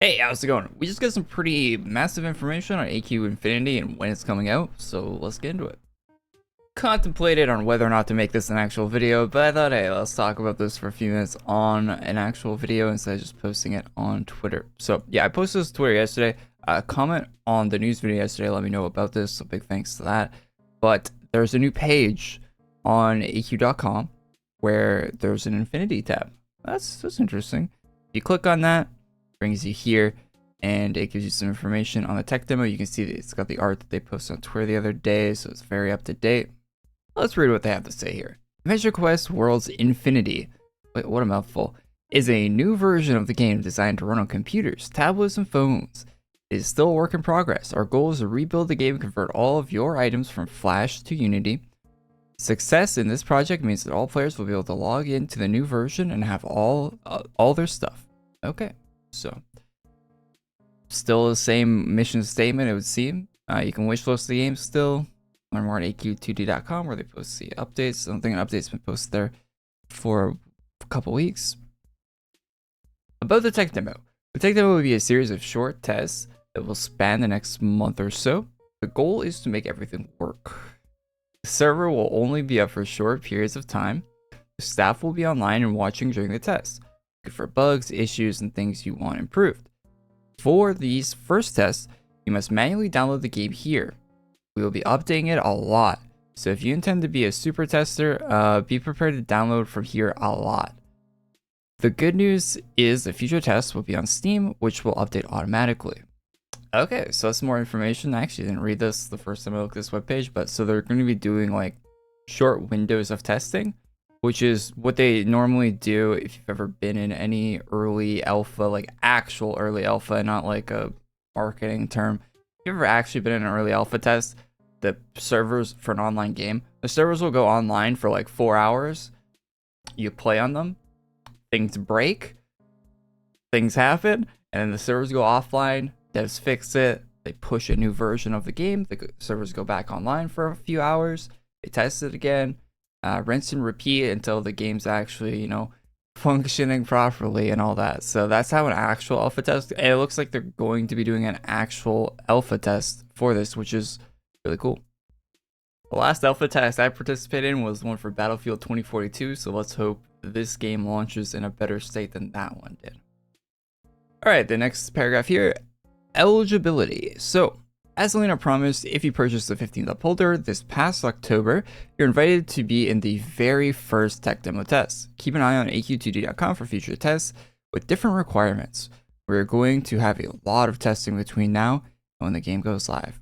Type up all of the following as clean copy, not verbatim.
Hey, how's it going? We just got some pretty massive information on AQ Infinity and when it's coming out, so let's get into it. Contemplated on whether or not to make this an actual video, but I thought, hey, let's talk about this for a few minutes on an actual video instead of just posting it on Twitter. So yeah, I posted this on Twitter yesterday. Comment on the news video yesterday, let me know about this, so big thanks to that. But there's a new page on AQ.com where there's an Infinity tab. That's interesting. You click on that, brings you here, and it gives you some information on the tech demo. You can see that it's got the art that they posted on Twitter the other day, so it's very up to date. Let's read what they have to say here. Measure Quest Worlds Infinity, wait, what a mouthful, is a new version of the game designed to run on computers, tablets, and phones. It is still a work in progress. Our goal is to rebuild the game and convert all of your items from Flash to Unity. Success in this project means that all players will be able to log into the new version and have all their stuff. Okay, so still the same mission statement, it would seem. You can wishlist the game still. Learn more at AQ2D.com where they post the updates. I don't think an update's been posted there for a couple weeks. About the tech demo. The tech demo will be a series of short tests that will span the next month or so. The goal is to make everything work. The server will only be up for short periods of time. The staff will be online and watching during the test. Look for bugs, issues, and things you want improved. For these first tests, you must manually download the game here. We will be updating it a lot, so if you intend to be a super tester, be prepared to download from here a lot. The good news is the future tests will be on Steam, which will update automatically. Okay, so that's more information. I actually didn't read this the first time I looked at this webpage, but so they're going to be doing like short windows of testing, which is what they normally do if you've ever been in any early alpha, like actual early alpha, not like a marketing term. If you've ever actually been in an early alpha test, the servers for an online game, the servers will go online for like 4 hours. You play on them, things break, things happen, and then the servers go offline. Devs fix it, they push a new version of the game, the servers go back online for a few hours, they test it again, rinse and repeat until the game's actually, you know, functioning properly and all that. So that's how an actual alpha test, and it looks like they're going to be doing an actual alpha test for this, which is really cool. The last alpha test I participated in was the one for Battlefield 2042, so let's hope this game launches in a better state than that one did. Alright, the next paragraph here, eligibility. So, as Elena promised, if you purchased the 15th upholder this past October, you're invited to be in the very first tech demo test. Keep an eye on AQ2D.com for future tests with different requirements. We're going to have a lot of testing between now and when the game goes live.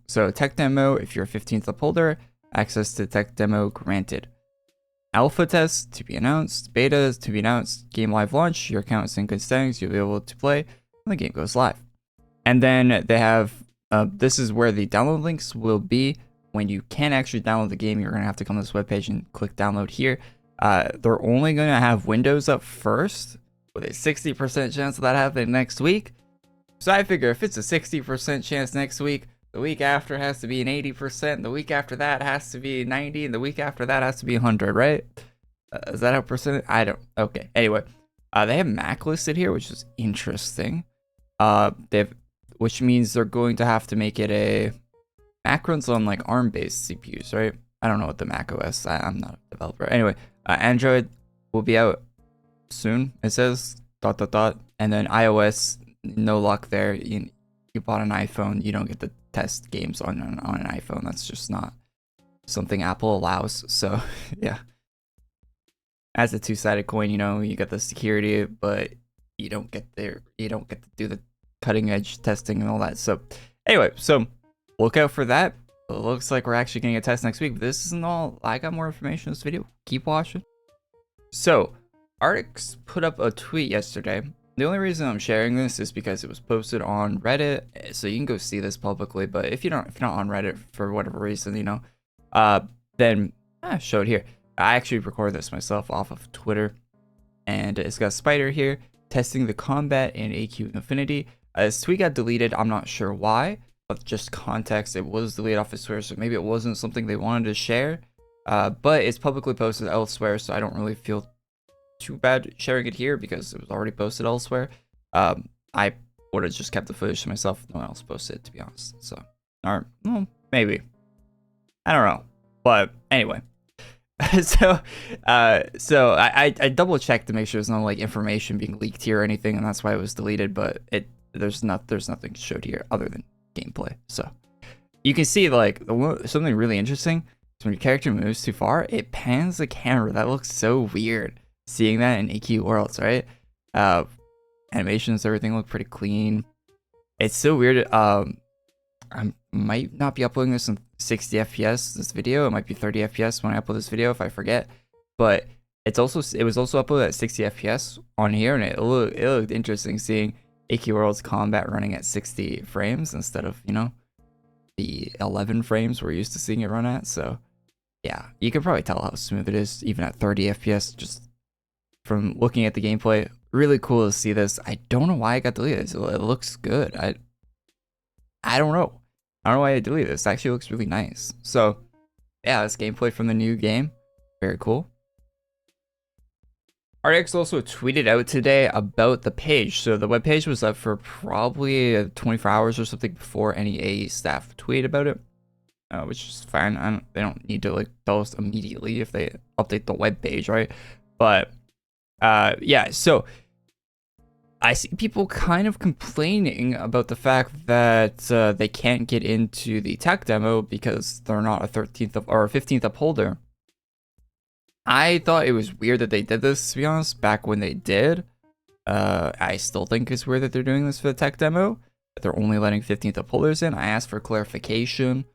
So tech demo, if you're a 15th upholder, access to tech demo granted. Alpha tests to be announced, betas to be announced, game live launch, your account is in good settings, you'll be able to play when the game goes live. And then they have, this is where the download links will be. When you can actually download the game, you're going to have to come to this webpage and click download here. They're only going to have Windows up first, with a 60% chance of that happening next week. So I figure if it's a 60% chance next week, the week after has to be an 80%, the week after that has to be 90, and the week after that has to be 100, right? Is that how percent? I don't, okay. Anyway, they have Mac listed here, which is interesting. Which means they're going to have to make it a Mac runs on like ARM-based CPUs, right? I don't know what the Mac OS, I'm not a developer. Anyway, Android will be out soon, it says, ... And then iOS, no luck there. You bought an iPhone, you don't get to test games on an iPhone. That's just not something Apple allows. So yeah, as a two-sided coin, you know, you get the security, but you don't get to do the cutting edge testing and all that. So anyway, so look out for that. It looks like we're actually getting a test next week, but this isn't all. I got more information in this video. Keep watching. So Artix put up a tweet yesterday. The only reason I'm sharing this is because it was posted on Reddit, so you can go see this publicly. But if you're not on Reddit for whatever reason, you know, then show it here. I actually recorded this myself off of Twitter, and it's got Spider here testing the combat in AQ Infinity. This tweet got deleted. I'm not sure why, but just context, it was deleted off of Twitter, so maybe it wasn't something they wanted to share. But it's publicly posted elsewhere, so I don't really feel too bad sharing it here because it was already posted elsewhere. I would have just kept the footage to myself. No one else posted it, to be honest. So, or well, maybe. I don't know. But anyway. so I double checked to make sure there's no like information being leaked here or anything, and that's why it was deleted, but there's nothing showed here other than gameplay. So you can see like something really interesting is when your character moves too far, it pans the camera. That looks so weird seeing that in AQ Worlds, right? Animations, everything look pretty clean. It's so weird. I might not be uploading this in 60 FPS this video. It might be 30 FPS when I upload this video if I forget. But it was also uploaded at 60 FPS on here, and it looked interesting seeing AQ World's combat running at 60 frames instead of, you know, the 11 frames we're used to seeing it run at. So yeah, you can probably tell how smooth it is even at 30 FPS just from looking at the gameplay. Really cool to see this. I don't know why I got deleted. It looks good. I don't know. I don't know why I deleted this. It actually looks really nice. So yeah, that's gameplay from the new game. Very cool. RDX also tweeted out today about the page. So the webpage was up for probably 24 hours or something before any AE staff tweeted about it, which is fine. They don't need to like tell us immediately if they update the web page, right? But yeah, so I see people kind of complaining about the fact that they can't get into the tech demo because they're not a 13th or a 15th upholder. I thought it was weird that they did this, to be honest, back when they did. I still think it's weird that they're doing this for the tech demo, that they're only letting 15th upholders in. I asked for clarification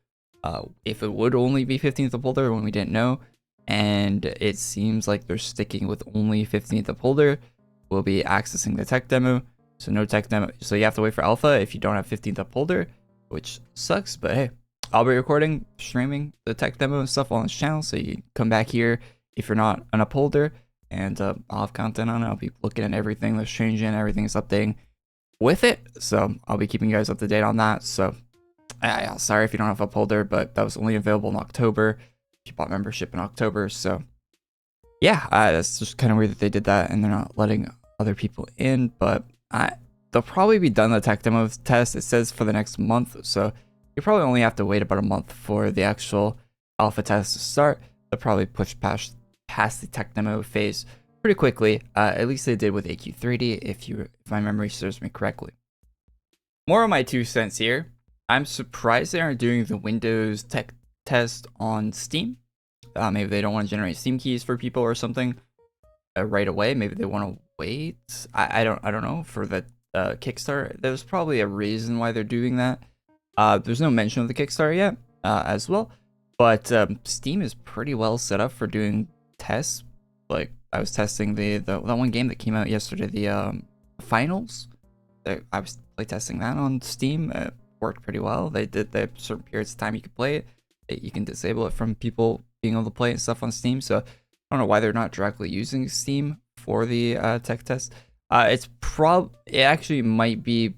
if it would only be 15th upholder when we didn't know, and it seems like they're sticking with only 15th upholder. Will be accessing the tech demo, so no tech demo. So you have to wait for alpha if you don't have 15th upholder, which sucks, but hey, I'll be recording, streaming the tech demo and stuff on this channel, so you can come back here if you're not an upholder, and I'll have content on it. I'll be looking at everything that's changing, everything is updating with it, so I'll be keeping you guys up to date on that. So sorry if you don't have upholder, but that was only available in October. You bought membership in October, so yeah, that's just kind of weird that they did that and they're not letting other people in, but they'll probably be done the tech demo test. It says for the next month, so you probably only have to wait about a month for the actual alpha test to start. They'll probably push past the tech demo phase pretty quickly. At least they did with AQ3D, if my memory serves me correctly. More of my 2 cents here. I'm surprised they aren't doing the Windows tech test on Steam. Maybe they don't want to generate Steam keys for people or something right away. Maybe they want to wait. I don't know for the Kickstarter. There's probably a reason why they're doing that. There's no mention of the Kickstarter yet as well, but Steam is pretty well set up for doing tests. Like I was testing the one game that came out yesterday, the finals. I was playtesting that on Steam. It worked pretty well. They certain periods of time you could play it. You can disable it from people being able to play and stuff on Steam. So I don't know why they're not directly using Steam for the tech test. It actually might be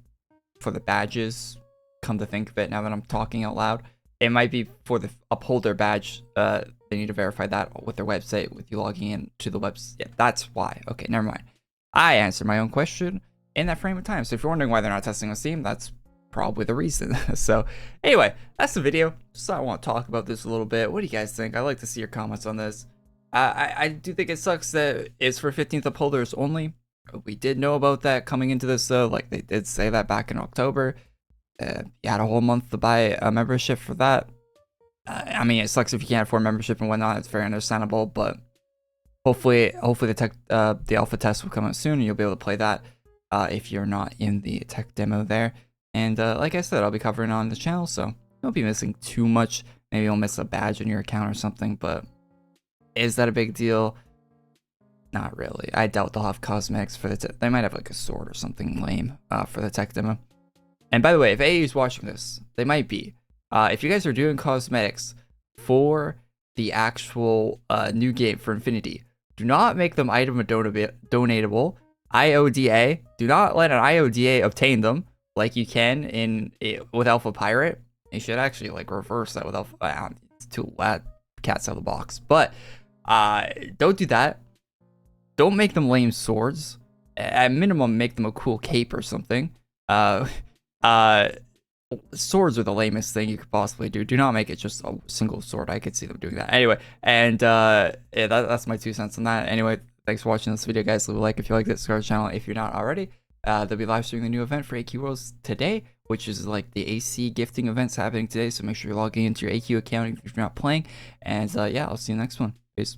for the badges. Come to think of it, now that I'm talking out loud, it might be for the upholder badge. They need to verify that with their website with you logging in to the website. Yeah, that's why. Okay, never mind. I answered my own question in that frame of time. So if you're wondering why they're not testing on Steam, that's probably the reason. So anyway, that's the video. Just thought I want to talk about this a little bit. What do you guys think? I'd like to see your comments on this. I do think it sucks that it's for 15th upholders only. We did know about that coming into this though. Like they did say that back in October. You had a whole month to buy a membership for that. I mean, it sucks if you can't afford membership and whatnot. It's very understandable, but hopefully the alpha test will come out soon and you'll be able to play that if you're not in the tech demo there. And like I said, I'll be covering on the channel, so you won't be missing too much. Maybe you'll miss a badge in your account or something, but is that a big deal? Not really. I doubt they'll have cosmetics for the they might have like a sword or something lame for the tech demo. And by the way, if AE is watching this, they might be. If you guys are doing cosmetics for the actual new game for Infinity, do not make them item donatable. IODA. Do not let an IODA obtain them like you can with Alpha Pirate. You should actually like reverse that with Alpha. It's too loud. Cat's out of the box. But don't do that. Don't make them lame swords. At minimum, make them a cool cape or something. Uh, uh, Swords are the lamest thing you could possibly do. Do not make it just a single sword. I could see them doing that. Anyway, and yeah, that's my 2 cents on that. Anyway, thanks for watching this video, guys. Leave a like if you like this. Subscribe to the channel if you're not already. They'll be live streaming the new event for AQ Worlds today, which is like the AC gifting events happening today. So make sure you're logging into your AQ account if you're not playing. And yeah, I'll see you next one. Peace.